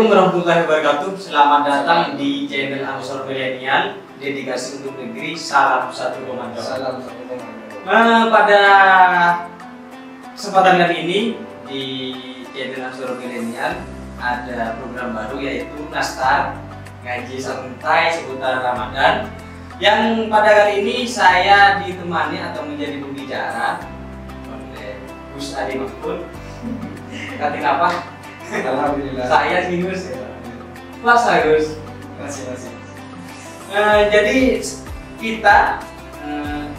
Assalamualaikum warahmatullahi wabarakatuh. Selamat datang di channel Ansor Milenial, dedikasi untuk negeri. Salam satu komando. Salam satu komando. Pada kesempatan kali ini di channel Ansor Milenial ada program baru yaitu Nastar, ngaji santai seputar Ramadan. Yang pada kali ini saya ditemani atau menjadi pembicara oleh Gus Adi Mahfud. Katin apa? Alhamdulillah. Saya sih Gus ya. Puasa Gus. Masih. Jadi kita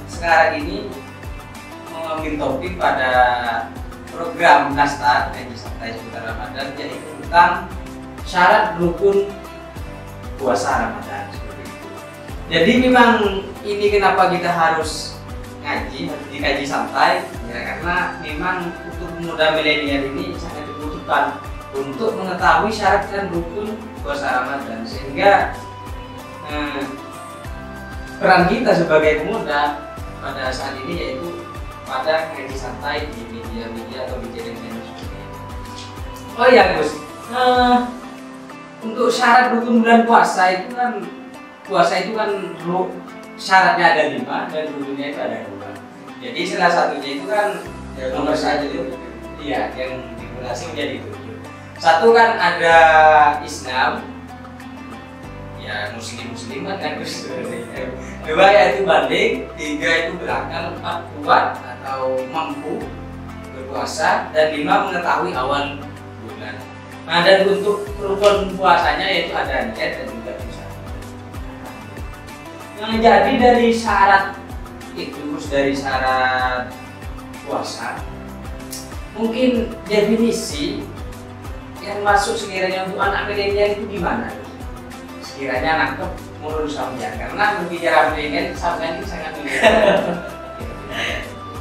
sekarang ini mengambil topik pada program Nastar ngaji santai seputar Ramadan, yaitu tentang syarat rukun puasa Ramadan seperti itu. Jadi memang ini kenapa kita harus dikaji santai ya, karena memang untuk pemuda milenial ini sangat dibutuhkan untuk mengetahui syarat dan rukun puasa Ramadan, sehingga peran kita sebagai pemuda pada saat ini yaitu pada ngaji santai di media-media atau di channel-channel seperti ini. Oh iya Gus, untuk syarat rukun bulan puasa itu kan syaratnya ada 5 dan rukunnya itu ada 2. Jadi salah satunya itu kan nomor 1 itu iya yang dikurasi menjadi 7. Satu kan ada Islam, ya musliman kan Gus. 2 yaitu balik, 3 itu berakal, 4 kuat atau mampu berpuasa, dan 5 mengetahui awal bulan. Nah, dan untuk rukun puasanya yaitu ada niat dan juga dosa. Yang jadi dari syarat itu, dari syarat puasa, mungkin definisi yang masuk sekiranya untuk anak milenial itu gimana? Sekiranya nangkep menurut sampean, karena berbicara milenial sampean ini sangat milenial.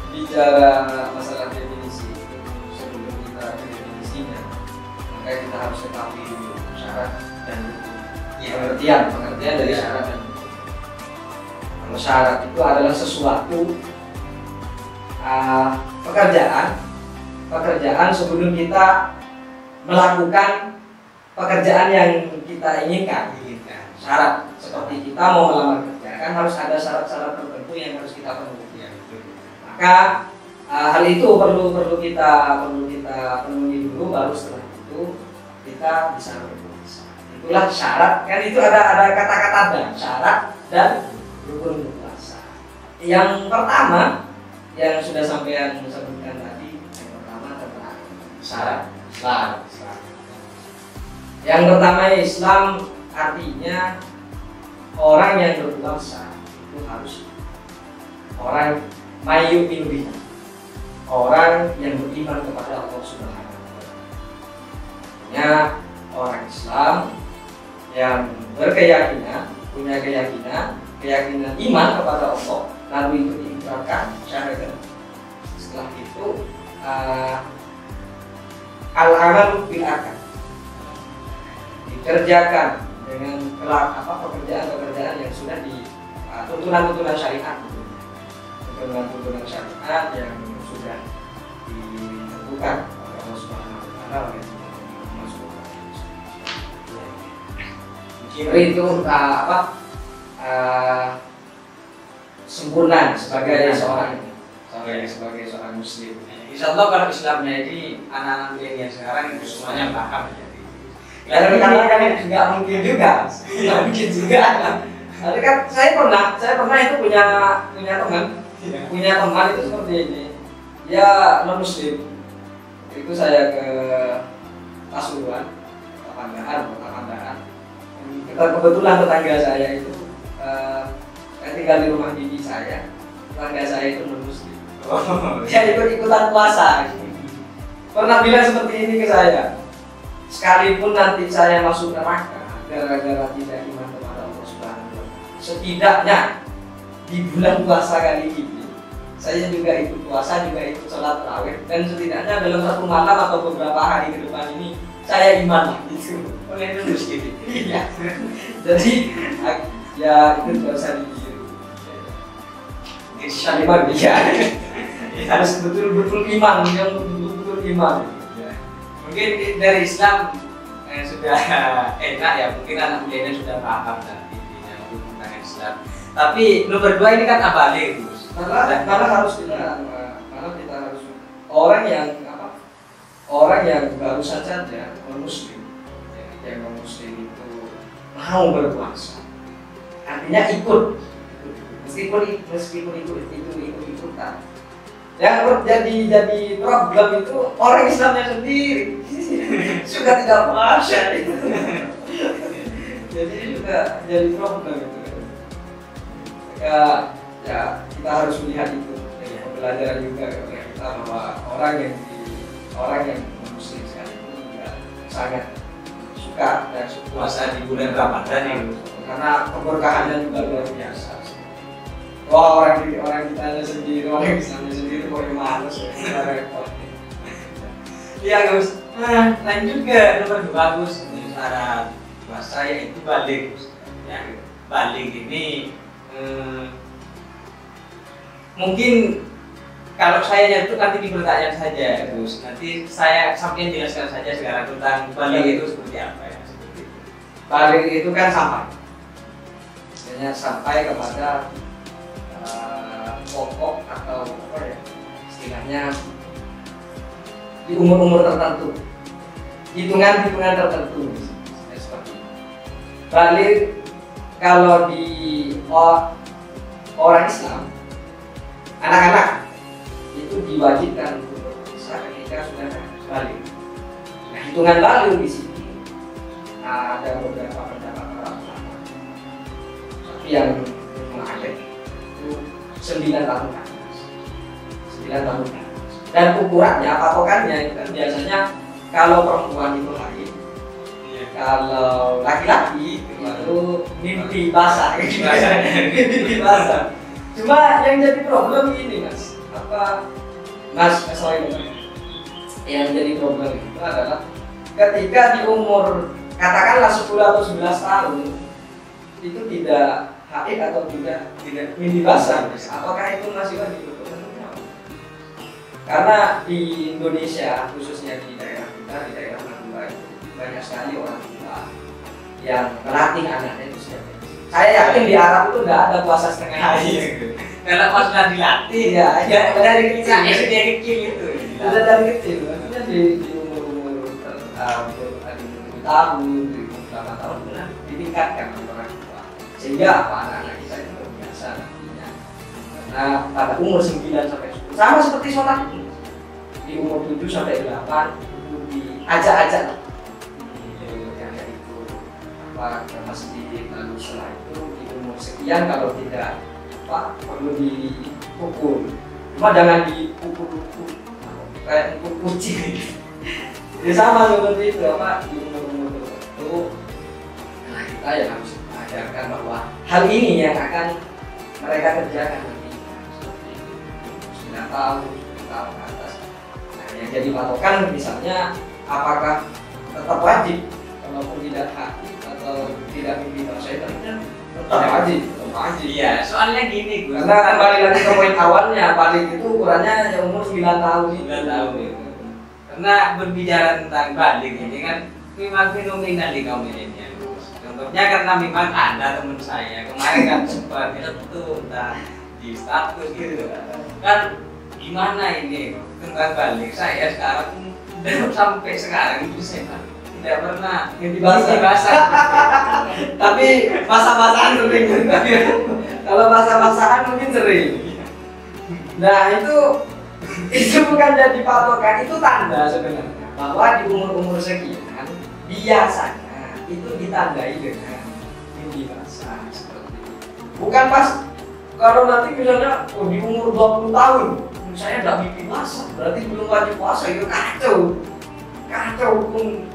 Bicara masalah definisi, sebelum kita ke definisinya, maka kita harus ketahui dulu syarat dan rukun. Pengertian dari syarat dan rukun. Kalau syarat itu adalah sesuatu pekerjaan sebelum kita melakukan pekerjaan yang kita inginkan. Syarat seperti kita mau melamar kerja kan harus ada syarat-syarat tertentu yang harus kita penuhi. Maka hal itu perlu kita penuhi dulu, baru setelah itu kita bisa berpuasa. Itulah syarat, kan itu ada kata-kata dan syarat dan rukun berpuasa. Yang pertama yang sudah sampean sebutkan tadi, yang pertama tentang syarat Islam. Yang pertama Islam artinya orang yang berpuasa itu harus orang mayyu'minu billah, orang yang beriman kepada Allah Subhanahu wa taala. Artinya orang Islam yang punya keyakinan iman kepada Allah, lalu itu diikrarkan syahadat. Setelah itu al-amalu bil akad, dikerjakan dengan pekerjaan yang sudah di tuntunan syariat, tuntunan syariat yang sudah ditentukan oleh Allah Subhanahu wa taala oleh Muhammad SAW. Itu sempurna sebagai seorang muslim. Insya Allah kalau Islamnya ini anak-anak milenial sekarang itu semuanya paham ya. Karena kan nggak mungkin juga. Tapi kan saya pernah itu punya teman itu seperti ini. Dia non muslim. Itu saya ke Pasuruan, Pangandaran. Kebetulan tetangga saya itu tinggal di rumah bibi saya. Tetangga saya itu non muslim. Dia ikut-ikutan puasa. Pernah bilang seperti ini ke saya. Sekalipun nanti saya masuk neraka gara-gara tidak iman kepada Allah Subhanahu wa taala, setidaknya di bulan puasa kali ini saya juga ikut puasa, juga ikut sholat tarawih, dan setidaknya dalam satu malam atau beberapa hari ke depan ini saya iman gitu. Oleh lulus gitu. Iya. Jadi ya itu nggak usah ditiru. Insya Allah dia harus betul-betul iman, yang betul-betul iman. Mungkin dari Islam sudah enak ya, mungkin anak mudanya sudah paham nanti tentang Islam. Tapi nomor 2 ini kan abalik, Gus. Malah harus kita harus orang yang baru saja non muslim, yang non muslim itu mau berpuasa, artinya ikut meskipun ikutan. Yang jadi problem itu orang Islamnya sendiri suka tidak puasa itu. Jadi juga jadi problem itu. Ya kita harus melihat itu, pelajaran juga kepada kita bahwa orang yang muslim sekalipun juga sangat suka dan puasa di bulan Ramadan itu karena keberkahannya juga luar biasa. Wah, orang kita sendiri, orang Islamnya sendiri kok yang males ya, repot. Iya Gus. Nah, lanjut ke nomor 2 Gus, cara puasa yaitu balik Gus. Ya, balik ini mungkin kalau saya nyentuh nanti di pertanyaan saja Gus. Nanti saya sampai jelaskan saja sekarang tentang balik itu seperti apa ya. Seperti itu. Balik itu kan sampai kepada pokok atau apa ya istilahnya di umur tertentu, hitungan tertentu seperti itu. Balik kalau di orang Islam, anak-anak itu diwajibkan untuk berpuasa ketika sudah balik. Nah, hitungan balik di sini ada beberapa pendapat para ulama, tapi yang ada 9 tahun ke atas. 9 tahun ke atas. Dan ukurannya, patokannya itu kan biasanya kalau perempuan itu haid, kalau laki-laki itu mimpi basah. Mimpi basah. Cuma yang jadi problem ini yang jadi problem itu adalah ketika di umur katakanlah 10 atau 11 tahun itu tidak haid atau tidak mimpi basah, apakah itu masih wajib? Karena di Indonesia, khususnya di daerah kita, di daerah Madura itu banyak sekali orang tua yang melatih anaknya itu sejak kecil. Saya yakin di Arab itu nggak ada puasa setengah hari. Karena pas sudah dilatih, ya dari kecil, dari kecil itu. Sudah dari kecil, maksudnya di umur 7 tahun, di umur 8 tahun benar ditingkatkan oleh orang tua. Sehingga anak-anak kita itu terbiasa nantinya. Karena pada umur 9 sampai 10 sama seperti sholat itu. Di umur 7 sampai 8 itu diajak-ajak. Yang itu ke masjid, lalu setelah itu di umur sekian kalau tidak perlu dipukul. Cuma jangan dipukul kayak pukul kucing. Jadi sama seperti itu di umur tertentu. Nah, kita yang harus mengajarkan bahwa hal ini yang akan mereka kerjakan nanti seperti 9 tahun, 10 tahun ke atas. Nah, yang jadi patokan misalnya apakah tetap wajib walaupun tidak haid atau tidak mimpi basah itu tetap wajib. Iya, soalnya gini Gus. Karena kembali lagi ke poin awalnya, balik itu ukurannya yang umur 9 tahun. 9 tahun itu. Karena berbicara tentang balik ini kan memang fenomenal di kaum milenial. Contohnya karena memang ada teman saya kemarin kan sempat itu entah di status gitu kan gimana ini tentang balik saya sekarang sampai sekarang itu saya tidak pernah mimpi basah. Tapi basah-basahan sering. Kalau basah-basahan mungkin sering. Nah itu bukan jadi patokan, itu tanda sebenarnya bahwa di umur-umur sekian biasanya itu ditandai dengan mimpi basah seperti itu. Bukan pas kalau nanti misalnya di umur 20 tahun saya nggak mimpi basah, berarti belum wajib puasa, itu kacau hukum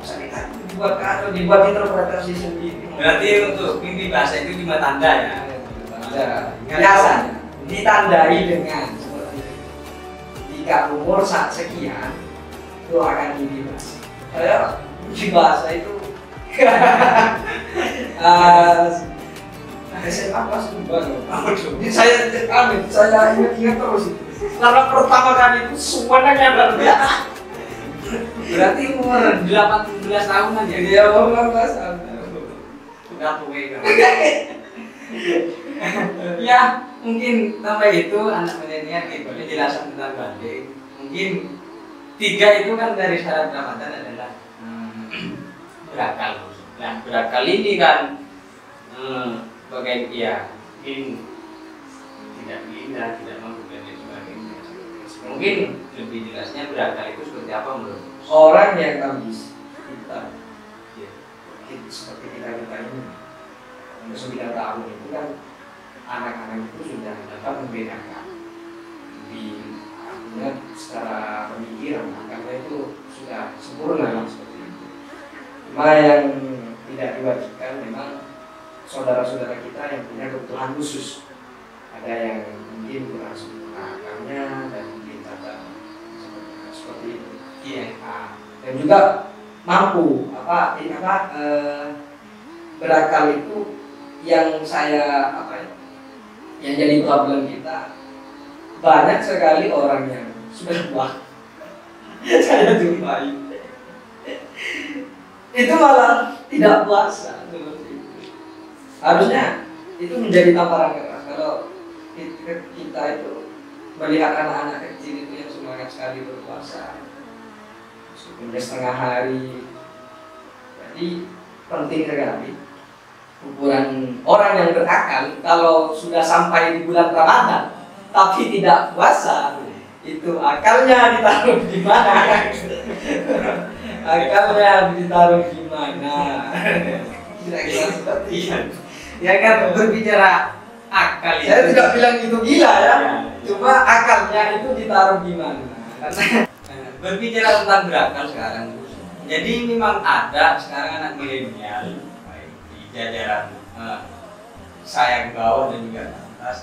syariat dibuat kacau, dibuat interpretasi sendiri. Berarti untuk mimpi basah itu cuma tanda ya? Biasanya ditandai dengan seperti itu. Jika umur sekian itu akan mimpi basah. Saya mimpi basah itu SMA kelas 2. Saya ingat terus itu. Karena pertama kali itu semuanya nyadar biasa. Berarti umur 18 tahunan ya? Iya, umur 18 tahun. Udah tua kan. Ya, mungkin sampai itu anak milenial gitu. Ini jelasan tentang banding. Mungkin 3 itu kan dari syarat Ramadan adalah berakal. Nah, berakal ini kan bagai ya mungkin tidak gila, tidak mampu dan lain sebagainya. Mungkin lebih jelasnya berakal itu seperti apa menurut Orang yang habis kita ya. seperti kita ini umur 9 tahun itu kan anak-anak itu sudah dapat membedakan di artinya secara pemikiran karena itu sudah sempurna seperti itu. Cuma yang tidak diwajibkan memang saudara-saudara kita yang punya kebutuhan khusus, ada yang mungkin kurang sempurna akalnya dan mungkin ada seperti itu. Iya. Nah, dan juga mampu berakal itu yang saya yang jadi problem kita, banyak sekali orang yang sudah tua saya jumpai itu malah tidak puasa. Harusnya itu menjadi tamparan keras kalau kita itu melihat anak-anak kecil itu yang semangat sekali berpuasa sudah setengah hari. Jadi penting sekali ukuran orang yang berakal. Kalau sudah sampai di bulan Ramadan tapi tidak puasa, itu akalnya ditaruh di mana? Akalnya ditaruh di mana? Kira-kira seperti itu. Ya kan berbicara akal itu. Saya tidak bilang itu gila ya, cuma akalnya itu ditaruh di mana? Karena berbicara tentang berakal sekarang, jadi memang ada sekarang anak milenial baik di jajaran saya ke bawah dan juga ke atas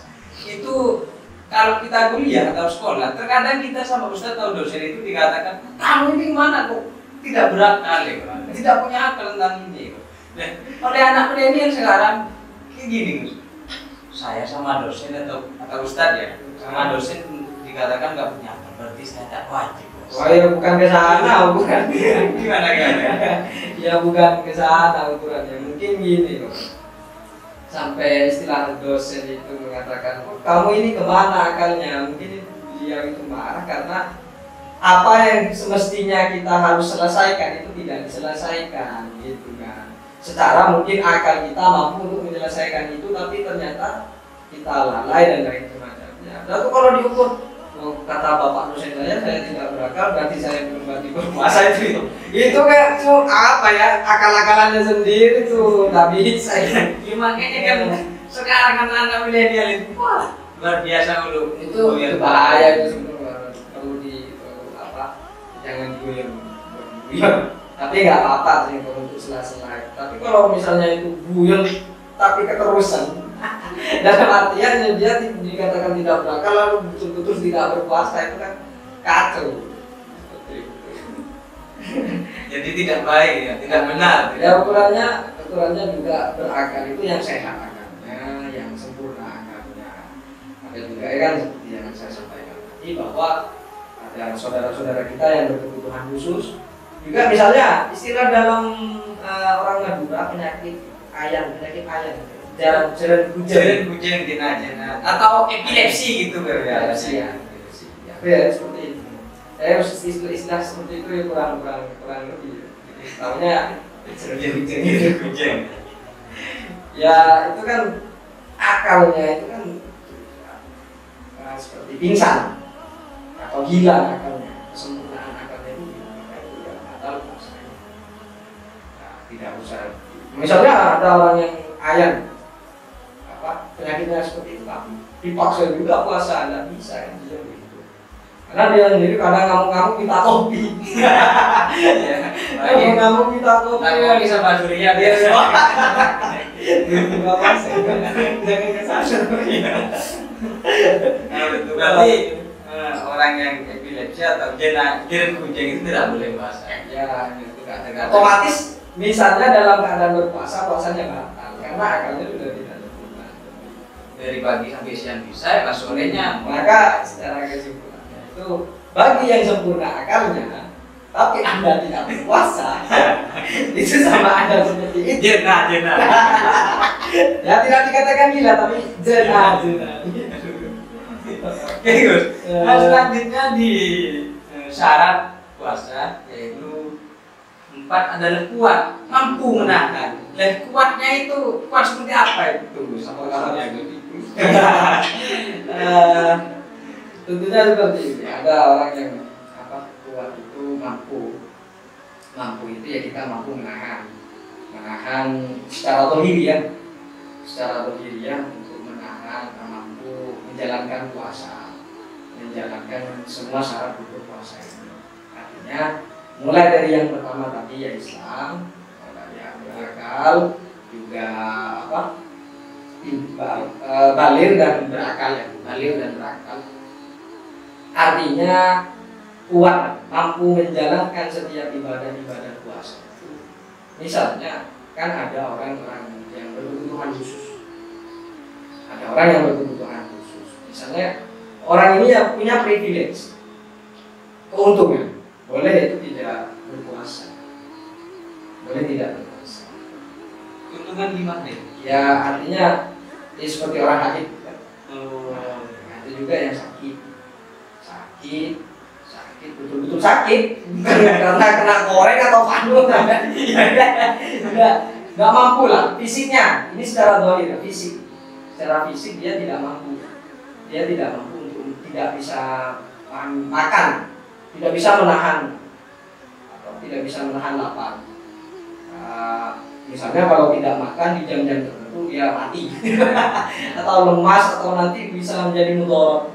itu kalau kita kuliah atau sekolah terkadang kita sama ustadz atau dosen itu dikatakan kamu ini gimana kok tidak berakal ya, tidak punya akal tentang ini. Nah, oleh anak milenial sekarang kayak gini, saya sama dosen atau ustadz ya sama dosen dikatakan nggak punya akal, berarti saya tak wajib. oh ya bukan ke sana, bukan. Gimana? Ya bukan ke sana ukurannya. Mungkin gini loh. Sampai istilah dosen itu mengatakan, oh, kamu ini kemana akalnya? Mungkin dia itu marah karena apa yang semestinya kita harus selesaikan itu tidak diselesaikan, gitu kan. Secara mungkin akal kita mampu untuk menyelesaikan itu, tapi ternyata kita lalai dan lain semacamnya. Lalu kalau diukur kata bapak dosen saya tidak berakal, berarti saya belum berarti berpuasa itu kayak apa ya, akal-akalannya sendiri tuh nggak bisa ya. Makanya kan sekarang kan anak milenial itu wah luar biasa dulu itu bahaya itu sebenarnya perlu jangan digoyang tapi nggak apa-apa sih kalau untuk sela-sela. Tapi kalau misalnya itu buyel tapi keterusan dalam artian dia dikatakan tidak berakal lalu betul-betul tidak berpuasa, itu kan kacau. Jadi tidak baik ya, tidak benar. Ya ukurannya juga berakal itu yang sehat akalnya, yang sempurna akalnya. Ada juga ya kan seperti yang saya sampaikan tadi bahwa ada saudara-saudara kita yang berkebutuhan khusus. Juga misalnya istilah dalam orang Madura penyakit ayan jalan kucing jenazah atau epilepsi gitu ya. Ya seperti itu. Istilah seperti itu ya kurang lebih. Tahunya kucing. Ya itu kan akalnya itu kan seperti pingsan atau gila akalnya, kesempurnaan akalnya itu ya batal puasanya. Tidak usah. Misalnya ada orang yang ayan penyakitnya seperti itu tapi dipaksa juga puasa, nggak bisa kan dia begitu. Karena dia sendiri kadang ngamuk-ngamuk minta kopi. Ngamuk-ngamuk minta kopi. Kopi sama durian dia. Nggak pas, jangan kesana. Berarti orang yang epilepsi atau jiran kucing itu tidak boleh puasa. Ya, itu kan. Otomatis misalnya dalam keadaan berpuasa puasanya batal karena akalnya sudah tidak sempurna. Dari pagi sampai siang bisa, pas sorenya. Maka secara kesimpulannya itu bagi yang sempurna akalnya tapi Anda tidak berpuasa, itu sama Anda seperti itu. Jenah. Ya tidak dikatakan gila, tapi jenah. Oke Gus. Nah, selanjutnya di syarat puasa yaitu 4 adalah kuat, mampu menahan. Nah, kuatnya itu kuat seperti apa itu Gus? Apakah tentunya seperti ini. Ada orang yang kuat itu mampu itu ya kita mampu menahan secara dohiri untuk menahan, mampu menjalankan puasa, menjalankan semua syarat untuk puasa itu. Artinya mulai dari yang pertama tadi ya Islam, yang berakal, juga balir dan berakal ya, artinya kuat, mampu menjalankan setiap ibadah puasa. Misalnya kan ada orang-orang yang berkebutuhan khusus, misalnya orang ini yang punya privilege, keuntungan, boleh itu tidak berpuasa. keuntungan gimana ya? Artinya ya seperti orang sakit kan? Nah, itu juga yang sakit betul-betul sakit karena kena korek atau panut, nggak mampu lah fisiknya. Ini secara dohir, secara fisik dia tidak mampu untuk tidak bisa makan, tidak bisa menahan lapar. Misalnya kalau tidak makan di jam-jam tertentu dia mati atau lemas atau nanti bisa menjadi mudorot.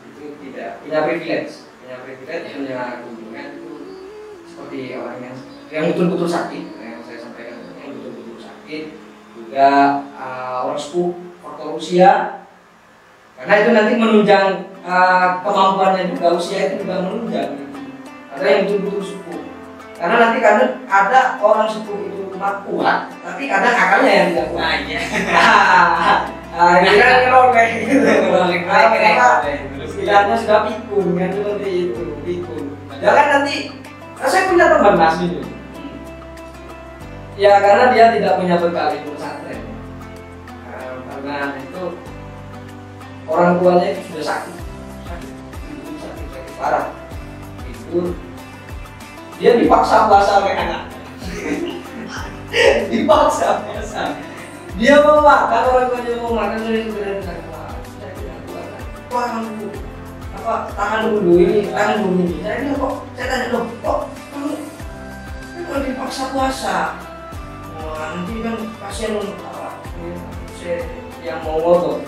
Itu tidak punya privilege, punya keuntungan itu seperti orang yang betul-betul sakit, yang saya sampaikan, yang betul-betul sakit, juga orang sepuh, faktor usia, karena itu nanti menunjang kemampuannya juga, usia itu juga menunjang. Ada yang betul-betul sepuh, karena nanti ada orang sepuh itu kuat, tapi kadang akalnya yang tidak kuat. Ini kan ngeroleh gitu. Istilahnya sudah pikun kan, seperti itu, pikun. Jangan nanti, saya punya teman Mas ini. Ya karena dia tidak punya bekal di pesantren. Karena itu orang tuanya itu sudah sakit parah. Itu dia dipaksa puasa oleh anak. Dipaksa puasa. Dia mau makan, orang tuanya mau makan, saya sudah tahan dulu ini. Saya bilang saya tanya loh, kok kamu dipaksa puasa? Nanti kan kasihan yang mau ngotot.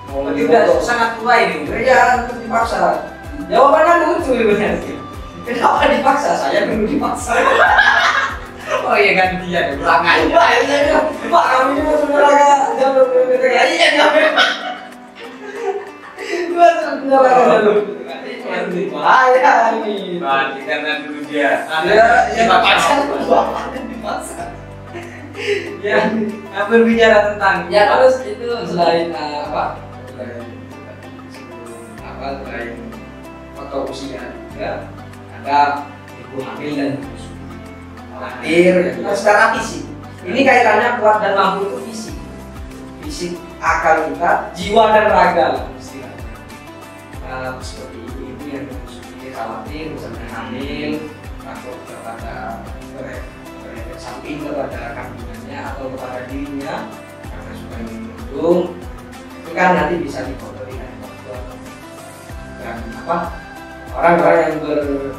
Udah sangat tua ini. Ya dipaksa. Jawabannya lucu sebenarnya. Kenapa dipaksa? Saya dulu dipaksa. Oh iya gantian, ulangan. Pak kami ini sudah agak jauh berbeda. Iya jauh. Gua sudah dulu. Bahaya ini. Berarti karena dulu dia dipaksa. Ya, berbicara tentang terus itu selain selain faktor usia juga ada ibu hamil dan lahir, secara fisik. Ini kaitannya kuat dan mampu itu fisik, akal kita, jiwa dan raga lah istilahnya. Seperti ibu yang sedikit khawatir misalnya hamil, takut kepada berefek samping kepada kandungannya atau kepada dirinya karena sudah mengandung, itu kan nanti bisa dikotori oleh dokter. Dan orang-orang yang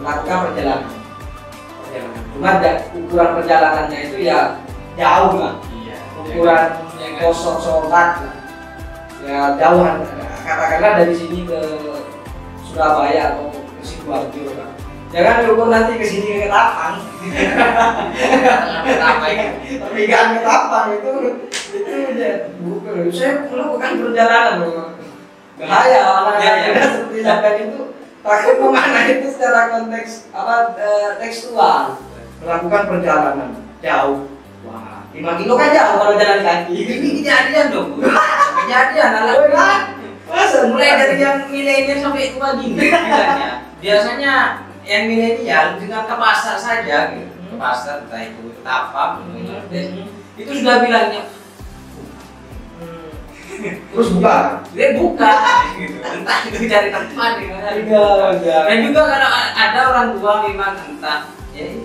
melakukan perjalanan, cuma ukuran perjalanannya itu ya jauh lah, ukuran kosong sholat lah, ya jauhan. Katakanlah dari sini ke Surabaya atau ke Sidoarjo lah. Jangan diukur nanti ke sini ke Ketapang. Pertigaan Ketapang itu bukan. Saya melakukan perjalanan loh. Bahaya anak-anak seperti sampai itu takut kemana itu secara konteks tekstual, melakukan perjalanan jauh. Wah, 5 kilo kan jauh kalau jalan kaki. Ini kejadian dong, kejadian anak. Masa mulai dari yang milenial sampai tua gini bilangnya. Biasanya yang milenial dengan ke pasar saja gitu. Ke pasar entah itu tapak itu sudah bilangnya terus buka dia buka gitu. Entah itu cari tempat gimana. Dan juga kalau ada orang tua memang entah ya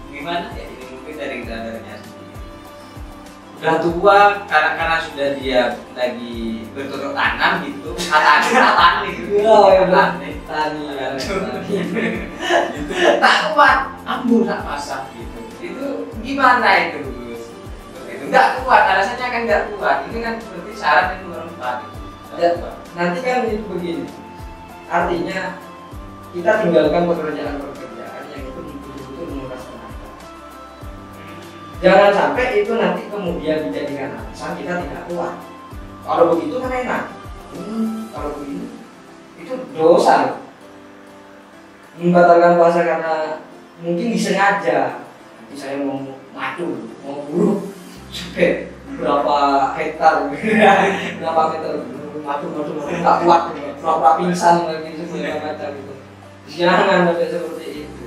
gimana ya ini mungkin dari kadarnya sendiri. Udah tua karena sudah dia lagi bercocok tanam gitu, tani gitu. Tani. Gitu. Tak kuat, ambil tak masak gitu. Itu gimana itu, Gus? Itu enggak kuat, alasannya kan enggak kuat. Ini kan berarti syarat yang nomor 4 itu. Nanti kan itu begini. Artinya kita tinggalkan pekerjaan yang itu betul-betul menguras tenaga. Jangan sampai itu nanti kemudian dijadikan alasan kita tidak kuat. Kalau begitu kan enak. Kalau begitu itu dosa. Membatalkan puasa karena mungkin disengaja. Nanti saya mau maju, mau buruh sampai berapa hektar, berapa meter, maju nggak kuat, berapa pingsan lagi segala macam itu. Jangan sampai seperti itu.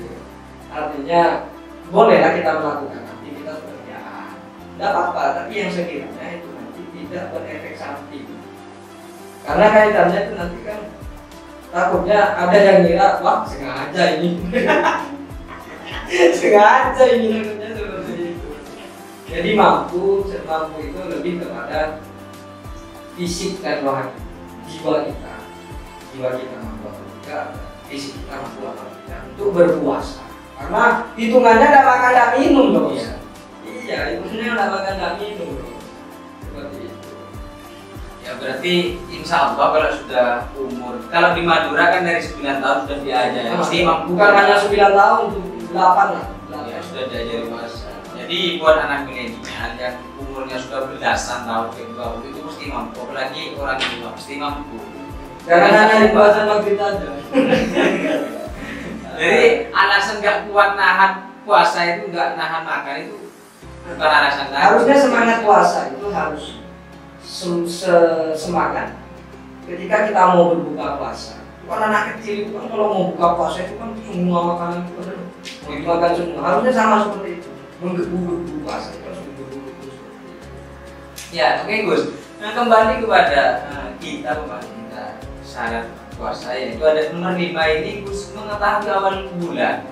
Artinya bolehlah kita melakukan aktivitas pekerjaan, tidak apa-apa. Tapi yang sekiranya itu nanti tidak berefek samping. Karena kaitannya itu nanti kan takutnya ada yang ngira, wah sengaja ini sengaja ini seperti itu. Jadi mampu itu lebih kepada fisik dan rohani, jiwa kita mampu atau tidak, fisik kita mampu atau tidak untuk berpuasa. Karena hitungannya ada makan dan minum dong. Iya, hitungannya ada makan dan minum dong. Seperti itu. Ya berarti insya Allah kalau sudah umur, kalau di Madura kan dari 9 tahun sudah diajari. Bukan hanya 9 tahun, 8 lah. Ya sudah diajari puasa. Jadi buat anak milenial yang umurnya sudah belasan tahun ke bawah itu mesti mampu. Apalagi orang tua mesti mampu. Jangan hanya di puasa maghrib aja. Jadi alasan nggak kuat nahan puasa itu nggak nahan makan itu bukan alasan lagi. Harusnya semangat puasa itu harus semangat ketika kita mau berbuka puasa. Bukan anak kecil itu kan kalau mau buka puasa itu kan semua makanan itu kan dimakan semua. Harusnya sama seperti itu. Menggebu-gebu puasa itu harus menggebu-gebu seperti itu. Ya oke Gus. Nah kembali kepada kita syarat puasa ya itu ada nomor 5 ini Gus, mengetahui awal bulan.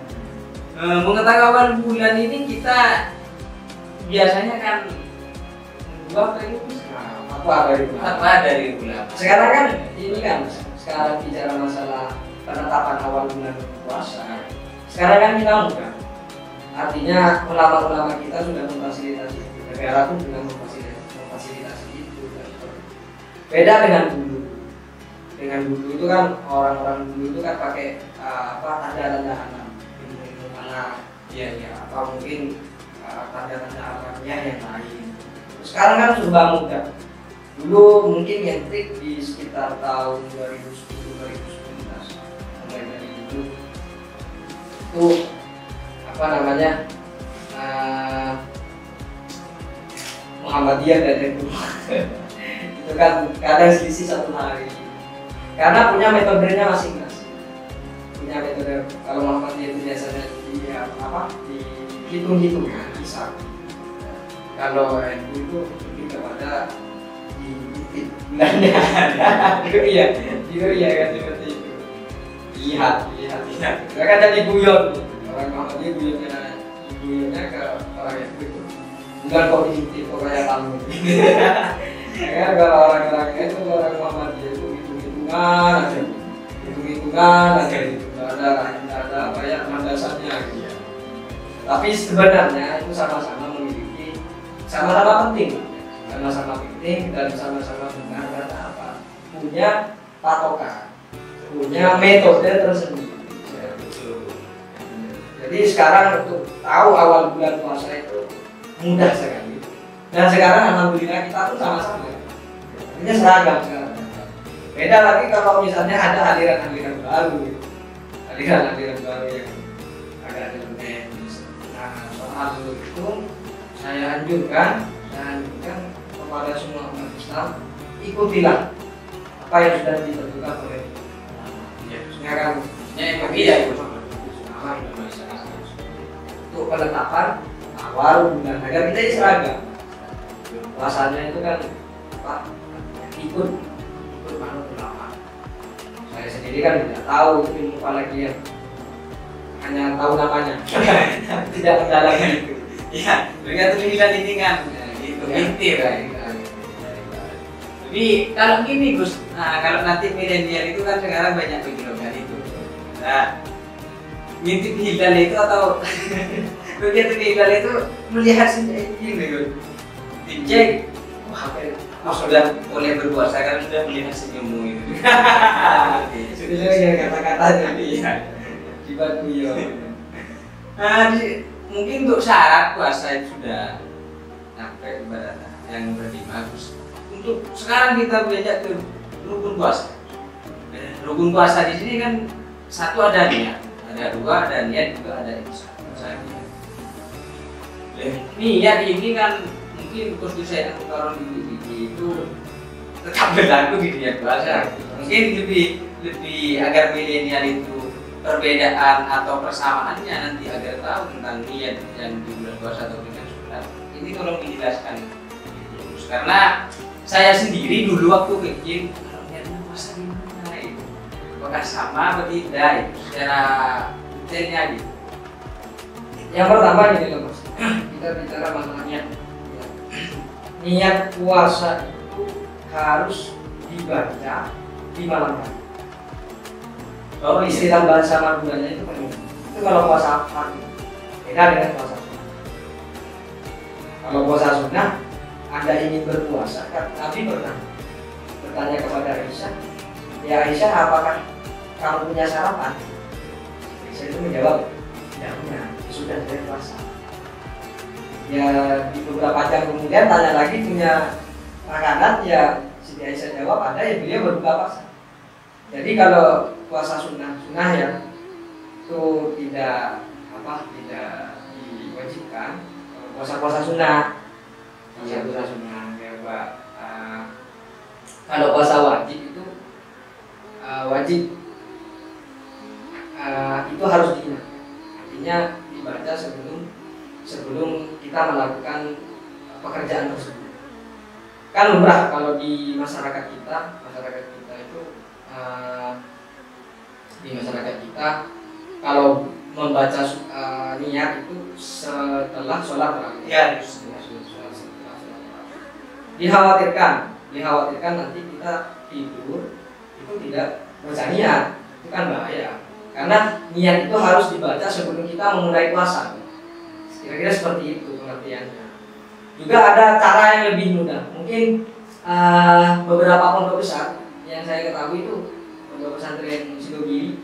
Mengetahui awal bulan ini kita biasanya kan membuat apa dari bulan. Sekarang kan ini kan sekarang bicara masalah penetapan awal bulan puasa. Sekarang kan kita mudah. Artinya ulama-ulama kita sudah memfasilitasi itu. Negara pun juga memfasilitasi itu. Beda dengan dulu. Dengan dulu itu kan orang-orang dulu itu kan pakai tanda-tanda alam, ilmu alam, atau mungkin tanda-tanda alamnya yang lain. Sekarang kan serba mudah. Dulu mungkin yang trik di sekitar tahun 2010-2011 mulai dari dulu itu Muhammadiyah dan NU itu kan kadang selisih 1 hari karena punya metodenya masing-masing. Punya metode, kalau Muhammadiyah itu biasanya dihitung-hitungan kisah. Kalau NU itu lebih kepada di bulannya. Iya kan seperti itu. Lihat. Mereka jadi guyon. Orang Muhammadiyah guyonnya ke orang NU itu. Bukan kok dihitung kok kayak kamu. Ya kalau orang-orang itu orang Muhammadiyah itu hitung-hitungan aja gitu. Nggak ada kayak landasannya gitu. Tapi sebenarnya itu sama-sama memiliki sama-sama penting dan sama-sama benar karena apa? Punya patokan, punya metode tersendiri. Jadi sekarang untuk tahu awal bulan puasa itu mudah sekali. Dan sekarang alhamdulillah kita pun sama-sama. Ini seragam sekarang. Beda lagi kalau misalnya ada aliran-aliran baru gitu. Aliran-aliran baru yang agak nyeleneh. Nah, soal itu saya anjurkan kepada semua umat Islam ikutilah apa yang sudah ditentukan oleh ya kan MUI ya itu sama Indonesia. Untuk penetapan awal bulan agar kita ini seragam. Puasanya itu kan apa? Ikut manut ulama. Saya sendiri kan tidak tahu ilmu apalagi ya, hanya tahu namanya, tidak mendalami itu. Iya, tergantung hilal ini kan, itu inti lah. Tapi kalau gini Gus, nah, kalau nanti milenial itu kan sekarang banyak begini itu. Nah, ngintip hilal itu atau begitu hilal itu melihat sendiri gitu. Dicek, wah sudah boleh berpuasa kan sudah melihat senyummu itu. Sudah ya kata-katanya. Iya. Dibantu ya. Nah, mungkin untuk syarat puasa itu sudah sampai ibaratnya yang berlima. Untuk sekarang kita belajar ke rukun puasa. Rukun puasa di sini kan satu ada niat, ada dua ada niat juga ada ihsan. Niat ini kan mungkin kursus saya kalau di itu tetap berlaku di niat puasa. Mungkin lebih agar milenial itu perbedaan atau persamaannya nanti agar tahu tentang niat yang di bulan puasa atau dengan sunat. Ini tolong dijelaskan terus karena saya sendiri dulu waktu kecil kalau niat puasa gimana itu apakah sama atau tidak itu secara detailnya gitu. Yang pertama gini loh Mas, kita bicara masalah niat. Niat puasa itu harus dibaca di malam hari. Oh, istilah bahasa Maduranya itu penting. Itu kalau puasa fardu, beda dengan puasa sunnah. Kalau puasa sunnah, Anda ingin berpuasa, Nabi pernah bertanya kepada Aisyah, ya Aisyah, apakah kamu punya sarapan? Aisyah itu menjawab, tidak punya, sudah saya puasa. Ya di beberapa jam kemudian tanya lagi punya makanan, ya Siti Aisyah jawab ada, ya beliau berbuka puasa. Jadi kalau puasa sunnah yang itu tidak diwajibkan. Puasa sunnah ya Pak. Kalau puasa wajib itu wajib itu harus diingat. Artinya dibaca sebelum kita melakukan pekerjaan tersebut. Kan lumrah kalau di masyarakat kita itu di masyarakat kita kalau membaca niat itu setelah sholat terawih. Ya, dikhawatirkan nanti kita tidur itu tidak baca niat, itu kan bahaya. Karena niat itu harus dibaca sebelum kita memulai puasa. Kira-kira seperti itu pengertiannya. Juga ada cara yang lebih mudah. Mungkin beberapa pondok besar yang saya ketahui itu pondok pesantren Sidogiri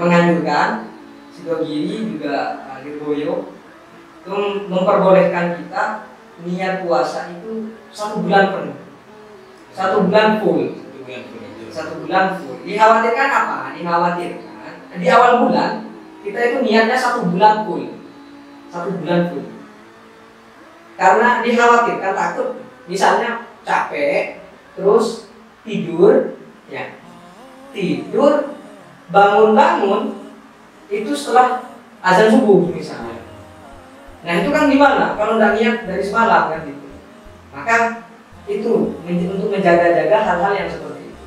menganjurkan, Sidogiri juga Lirboyo itu memperbolehkan kita niat puasa itu 1 bulan penuh, 1 bulan full. Dikhawatirkan apa? Dikhawatirkan di awal bulan kita itu niatnya 1 bulan full, 1 bulan full. Karena dikhawatirkan takut misalnya capek terus tidur bangun itu setelah azan subuh misalnya. Nah itu kan gimana kalau nggak niat dari semalam kan gitu. Maka itu untuk menjaga-jaga hal-hal yang seperti itu,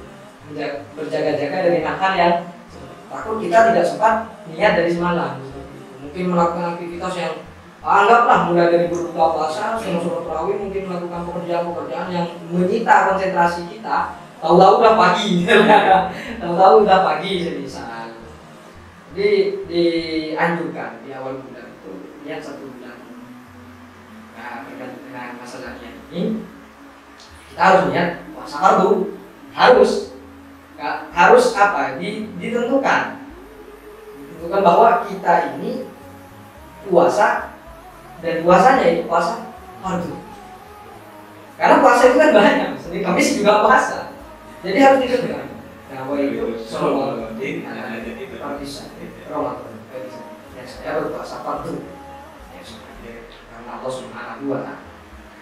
berjaga-jaga dari hal-hal yang takut kita tidak sempat niat dari semalam. Mungkin melakukan aktivitas yang anggaplah mulai dari berbuka puasa, sholat tarawih, mungkin melakukan pekerjaan-pekerjaan yang menyita konsentrasi kita. Tahu-tahu udah pagi, semisal. Jadi dianjurkan di awal bulan itu niat 1 bulan. Nah, berkaitan dengan masalahnya ini, kita harus niat puasa fardu, harus apa? Ditentukan bahwa kita ini puasa dan puasanya itu puasa fardu. Karena puasa itu kan banyak, Senin Kamis juga puasa. Jadi harus ditentukan. Nah, itu Ramadan. Ya, saya berpuasa fardu. Karena Allah Subhanahu wa Ta'ala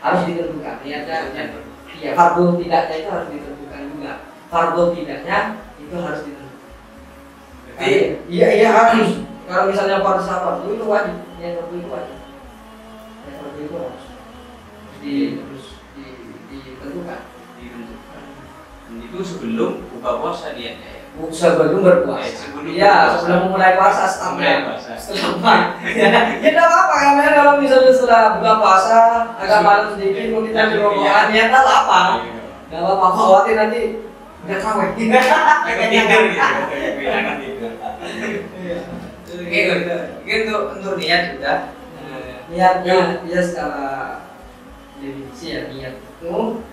harus ditentukan. Niatnya ya fardu tidaknya itu harus ditentukan juga. fardu tidaknya itu harus ditentukan. Jadi Iya harus. Kalau misalnya fardu sahabat itu wajib, yang fardu itu wajib. Yang fardu itu harus ditentukan. Dan itu sebelum buka puasa dia ya. Sebelum berpuasa. Sebelum mulai puasa setelah ya tidak apa karena kalau misalnya setelah buka puasa agak malam sedikit mau kita rokokan ya nggak apa. Nggak apa khawatir nanti nggak kawin. Agak tidur gitu. Untuk niat juga. Niatnya dia secara definisi ya niat itu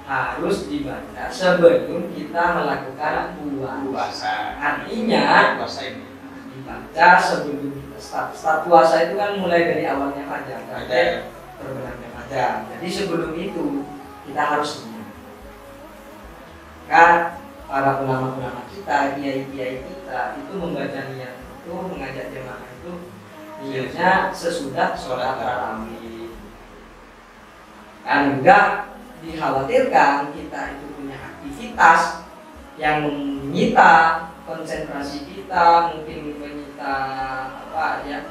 harus dibaca sebelum kita melakukan puasa. Artinya puasa ini dibaca sebelum kita start puasa itu kan mulai dari awalnya fajar sampai terbenamnya fajar. Jadi sebelum itu kita harus niat. Kan para ulama-ulama kita, kiai-kiai kita itu membaca niat itu mengajak jemaah itu niatnya sesudah sholat tarawih. Kan enggak dikhawatirkan kita itu punya aktivitas yang menyita konsentrasi kita, mungkin menyita apa ya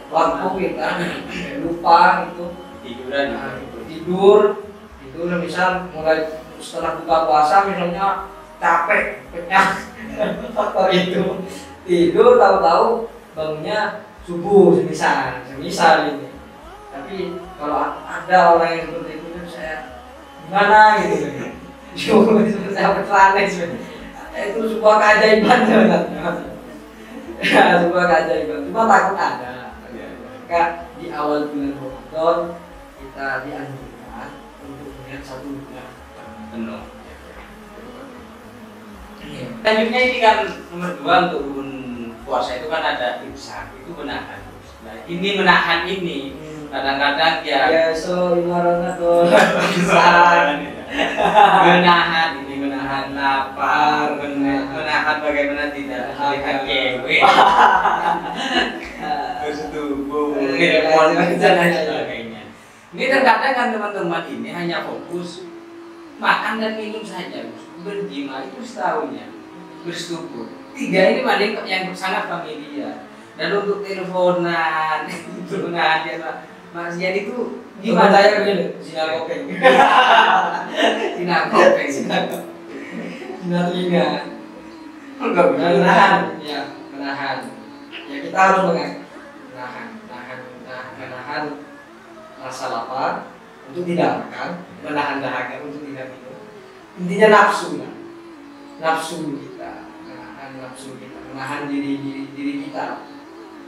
waktu kita, lupa itu tidur misal mulai setelah buka puasa misalnya capek faktor itu tidur tahu-tahu bangunnya subuh semisal ini. Tapi kalau ada orang yang seperti itu saya gimana gitu saya bertanya itu sebuah keajaiban sebenarnya sebuah keajaiban cuma takut ada maka di awal bulan Ramadan kita dianjurkan untuk melihat 1 bulan penuh. Selanjutnya ini kan nomor 2 untuk rukun puasa itu kan ada imsak, itu menahan. Nah, ini menahan ini kadang-kadang ya so ibaratnya tuh menahan lapar, menahan bagaimana tidak melihat cewek, bersetubuh, dan sebagainya. Ini terkadang kan teman-teman ini hanya fokus makan dan minum saja, berjima itu setahunnya, bersetubuh. 3 ini paling yang sangat familiar. Dan untuk teleponan, itu dia Mas Jadi itu gimana ya begini? Sinar kopeng. Sinar kopeng. Sinar telinga. Enggak Menahan. Ya kita harus menahan rasa lapar untuk tidak makan, menahan dahaga untuk tidak minum. Intinya nafsu kita, menahan diri kita.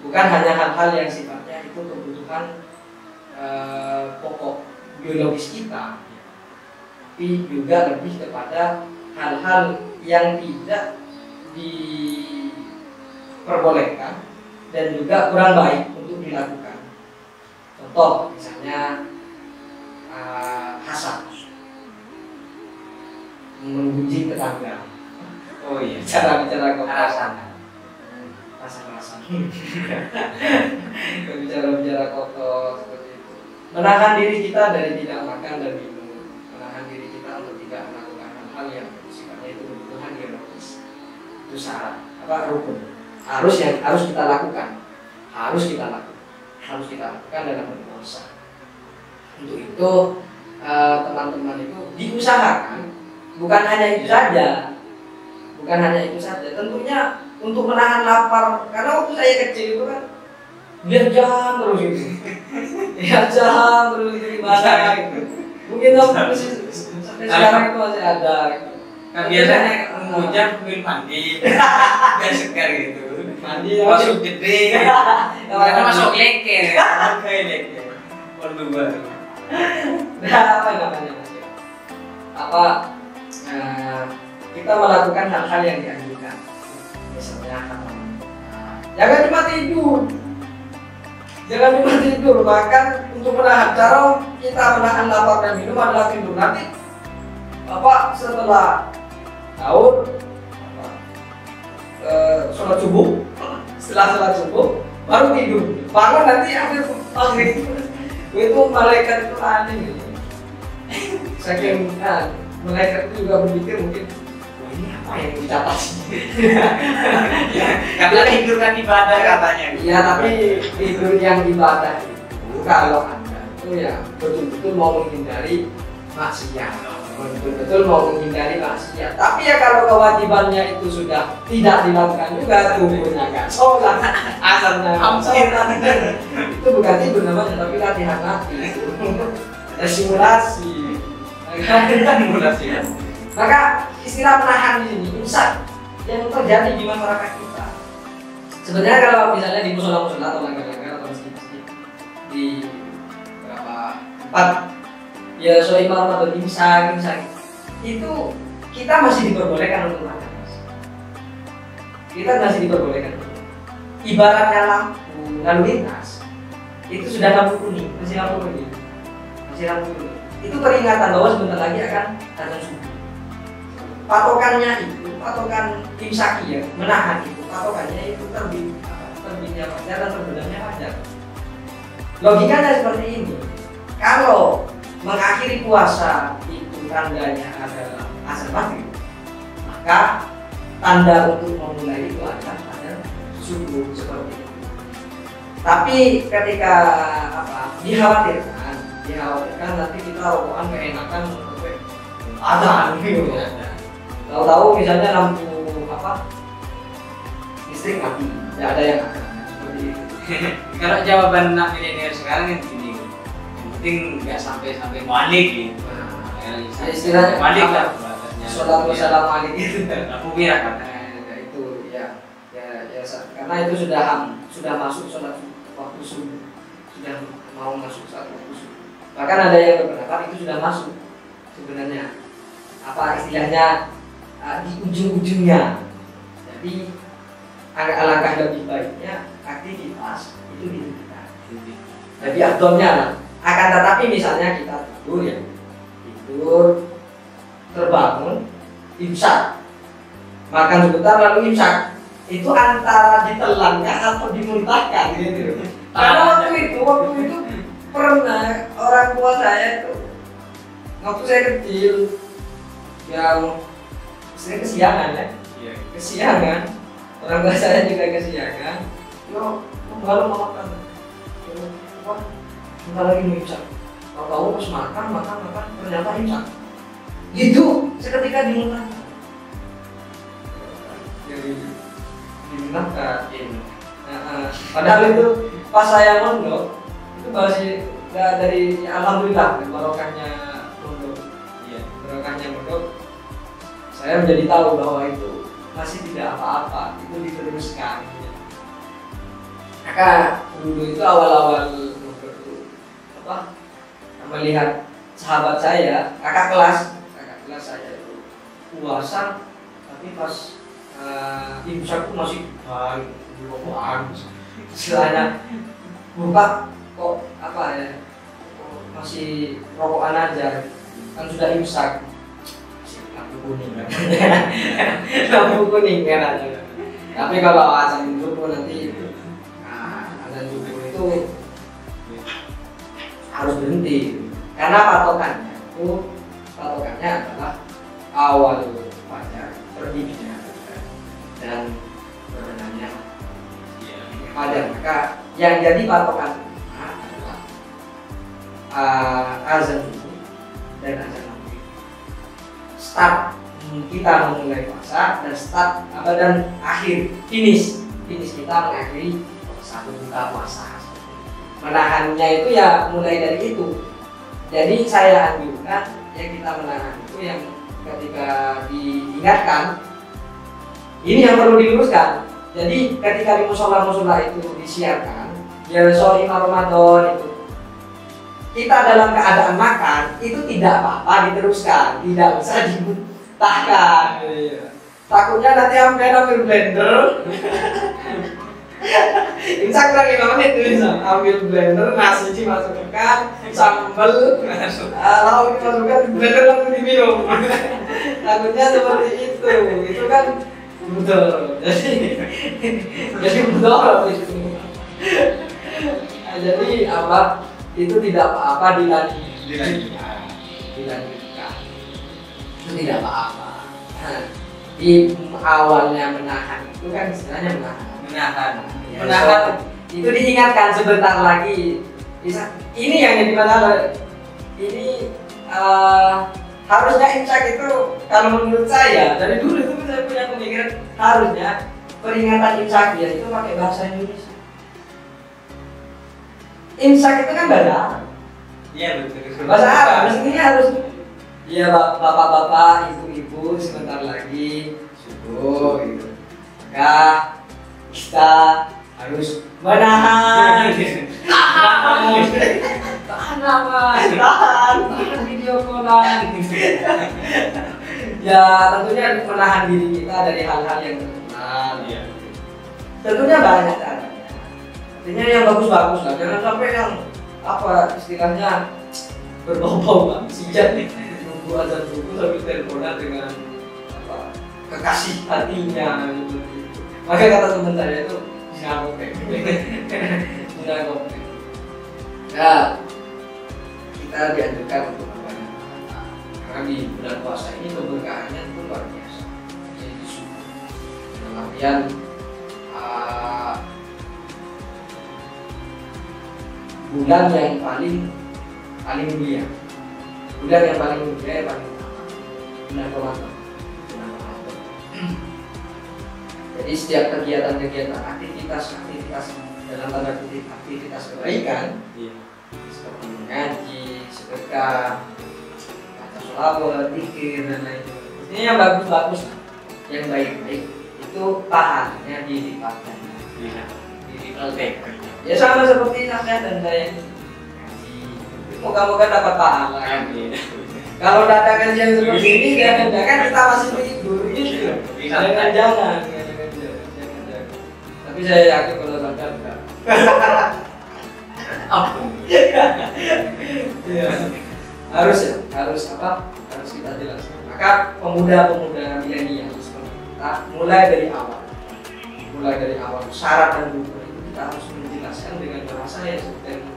Bukan hanya hal-hal yang sifatnya itu kebutuhan pokok biologis kita, tapi juga lebih kepada hal-hal yang tidak diperbolehkan dan juga kurang baik untuk dilakukan. Contoh misalnya hasad, menggunjing tetangga. Oh iya. Bicara kotor. Rasa. Bicara kotor seperti itu. Menahan diri kita dari tidak makan dan minum. Menahan diri kita untuk tidak melakukan hal-hal yang sifatnya itu kebutuhan biologis. Itu syarat rukun. Harus kita lakukan. Harus kita lakukan dalam berpuasa. Untuk itu teman-teman itu diusahakan bukan hanya itu saja. Tentunya untuk menahan lapar, karena waktu saya kecil itu kan lihat jam terus gitu. Gimana gitu. Mungkin sampai sekarang itu masih ada gitu. Nah, biasanya hujan mungkin mandi biar segar gitu. Mandi masuk gede gitu. Karena masuk leker. Kayak leker. Perlu baru. Apa namanya? Kita melakukan hal-hal yang dianjurkan. Misalnya jangan cuma tidur, bahkan untuk menahan cara kita menahan lapar dan minum adalah tidur. Nanti setelah sholat subuh baru tidur, bangun nanti ambil maghrib. Itu malaikat itu aneh gitu. Saking malaikat itu juga berpikir mungkin ini apa yang dicatat? Karena tidur kan ibadah katanya. Iya, tapi tidur yang ibadah itu kalau Anda itu ya betul-betul mau menghindari maksiat, betul-betul mau menghindari maksiat. Tapi ya kalau kewajibannya itu sudah tidak dilakukan juga, tubuhnya nggak sholat, asarnya itu bukan tidur namanya, tapi latihan hati, ada simulasi. Simulasi. Maka istilah menahan di sini imsak yang terjadi di masyarakat kita. Sebenarnya kalau misalnya di musola-musola atau langgar-langgar atau masjid-masjid di beberapa tempat ya soal Ramadan imsak itu kita masih diperbolehkan untuk makan. Kita masih diperbolehkan. Ibaratnya lampu lalu lintas itu sudah lampu kuning, masih lampu kuning. Itu peringatan bahwa sebentar lagi akan datang subuh. Patokannya itu, patokan imsaki ya, menahan itu, patokannya itu terbitnya fajar dan terbenamnya fajar. Logikanya seperti ini. Kalau mengakhiri puasa itu tandanya adalah azan maghrib, maka tanda untuk memulai itu adalah pada subuh seperti itu. Tapi ketika dikhawatirkan nanti kita rokokan keenakan sampai azan gitu ya. Tahu-tahu misalnya lampu listrik mati, tidak ada yang akan seperti itu. Kalau jawaban anak milenial sekarang kan gini, yang penting nggak sampai balik gitu. Ya, istilahnya balik lah. Sholat wassalam alik itu. Lampu merah katanya. Itu ya, karena itu sudah masuk sholat waktu subuh, sudah mau masuk saat waktu subuh. Bahkan ada yang berpendapat itu sudah masuk sebenarnya istilahnya di ujung-ujungnya. Jadi alangkah lebih baiknya aktivitas itu dihentikan. Jadi afdolnya lah. Akan tetapi misalnya kita tidur terbangun imsak, makan sebentar lalu imsak, itu antara ditelannya atau dimuntahkan gitu. Karena waktu itu pernah orang tua saya itu waktu saya kecil yang saya kesiangan ya, kesiangan, orang tua saya juga kesiangan, baru mau makan, wah bentar lagi mau imsak, tahu pas makan ternyata imsak, gitu seketika dimuntahkan, jadi dimuntahkan. Padahal itu pas saya mondok itu masih dari alhamdulillah barokahnya mondok saya menjadi tahu bahwa itu masih tidak apa-apa, itu diteruskan. Maka dulu itu awal-awal melihat sahabat saya, kakak kelas saya itu puasa tapi pas imsak itu masih rokokan, istilahnya buka kok masih rokokan aja, kan sudah imsak, lampu kuning kan. Lampu kuning kan aja. Tapi kalau azan subuh nanti azan subuh itu harus berhenti karena patokannya adalah awal fajar, terbitnya dan berbenamnya fajar. Maka yang jadi patokan adalah azan subuh dan azan maghrib. Start kita memulai puasa dan dan akhir finish kita mengakhiri satu buka puasa. Menahannya itu ya mulai dari itu. Jadi saya anjurkan ya kita menahan itu yang ketika diingatkan ini yang perlu diluruskan. Jadi ketika di musola itu disiarkan ya soal Ramadan itu kita dalam keadaan makan itu tidak apa-apa diteruskan, tidak usah dimuntahkan. Takutnya nanti ambil blender. Imsak kurang 5 menit tuh, ambil blender, nasi dimasukkan, sambal, lauk dimasukkan, blender langsung diminum. Takutnya seperti itu kan betul. Jadi betul itu. Jadi itu tidak apa-apa dilanjutkan. Itu tidak apa-apa. di awalnya menahan itu kan istilahnya menahan itu diingatkan sebentar lagi. Ini yang jadi masalah. Ini harusnya imsak itu kalau menurut saya dari dulu itu saya punya pemikiran harusnya peringatan imsak ya itu pakai bahasa Indonesia. Imsak itu kan bahasa Arab. Iya betul. Bahasa Arab mestinya harus ya bapak-bapak, ibu-ibu sebentar lagi subuh gitu. Maka kita harus menahan. Tahan video callan. Ya tentunya menahan diri kita dari hal-hal yang berkenan. Iya. Tentunya banyak caranya. Artinya yang bagus-bagus lah, jangan sampai yang apa istilahnya berbau-bau maksiat nih. Nunggu azan subuh sambil teleponan dengan apa kekasih hatinya gitu. Maka kata teman saya itu sinagogek. Sinagogek. Ya, kita dianjurkan untuk membangun karena di bulan puasa ini keberkahannya itu luar biasa. Jadi subuh dalam artian bulan yang paling mulia, bulan yang paling mulia, yang paling utama, bulan Ramadan. Jadi setiap kegiatan-kegiatan aktivitas dalam tanda kutip aktivitas kebaikan, seperti mengaji, sedekah, baca sholawat, zikir dan lain-lain. Ini yang bagus-bagus, yang baik-baik itu pahalanya dilipatkan. Ya sama seperti saya dan saya ini. Moga-moga dapat pahala. Kalau dadakan yang seperti ini jangan kita masih tidur gitu. Jangan. Tapi saya yakin kalau sadar enggak. Ya. Harus kita jelaskan. Maka pemuda-pemuda milenial seperti kita mulai dari awal syarat dan rukun itu kita harus menjelaskan dengan bahasa yang seperti ini.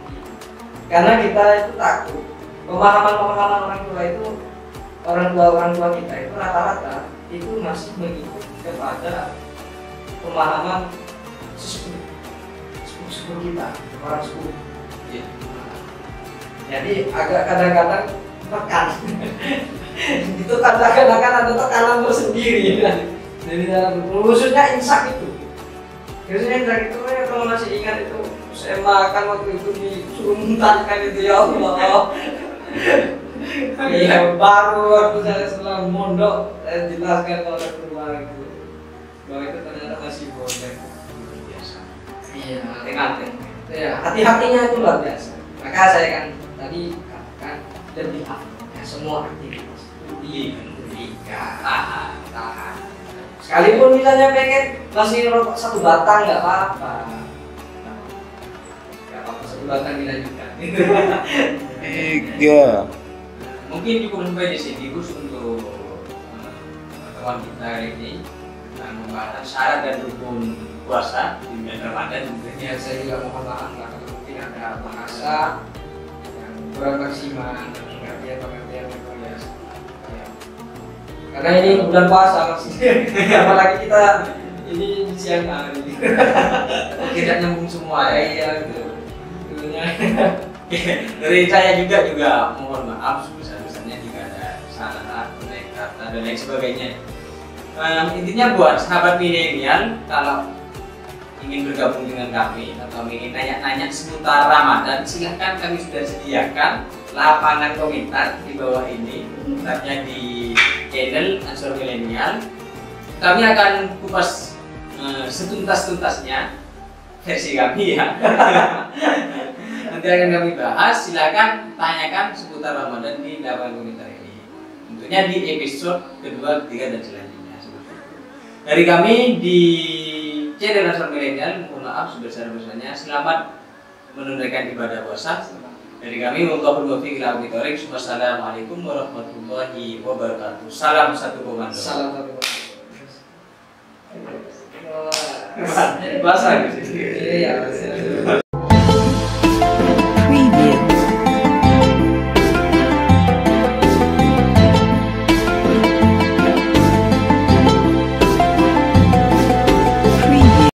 Karena kita itu takut pemahaman orang tua kita itu rata-rata itu masih mengikut kepada pemahaman sepupu kita, orang sepupu. Jadi agak kadang-kadang tekan. Itu kadang-kadang ada tekanan tersendiri. Jadi dalam khususnya imsak itu. Biasanya imsak itu ya kalau masih ingat itu saya makan waktu itu disuruh muntahkan itu ya Allah. Iya baru waktu saya setelah mondok saya jelaskan kalau keluar itu bahwa itu ternyata masih boleh biasa. Iya hati-hati. Ya hati-hatinya itu luar biasa. Maka saya kan tadi katakan lebih afdal semua aktivitas tahan. Sekalipun misalnya pengen masih rokok satu batang nggak apa-apa. Satu batang dilanjutkan. 3. Mungkin cukup sampai di sini Gus untuk pertemuan kita hari ini tentang membahas syarat dan rukun puasa di bulan Ramadan. Ya saya juga mohon maaf kalau mungkin ada bahasa yang kurang maksimal dan pengertian yang biasa. Karena ini bulan puasa maksudnya, apalagi kita ini siang hari. Tidak nyambung semua ya. Iya gitu. Dari saya juga mohon maaf sebesar-besarnya jika ada salah, kata dan lain sebagainya. Intinya buat sahabat milenial kalau ingin bergabung dengan kami atau ingin nanya-nanya seputar Ramadan, silahkan kami sudah sediakan lapangan komentar di bawah ini, tempatnya di channel Ansor Milenial. Kami akan kupas setuntas-tuntasnya versi kami ya. Nanti akan kami bahas, silakan tanyakan seputar Ramadan di lapangan komentar ini. Tentunya di episode kedua, ketiga dan selanjutnya. Dari kami di channel Ansor Milenial, mohon maaf sebesar-besarnya. Selamat menunaikan ibadah puasa. Dari kami wassalamualaikum warahmatullahi wabarakatuh. Salam satu komando. Salam satu komando. Bahasa gitu. Iya.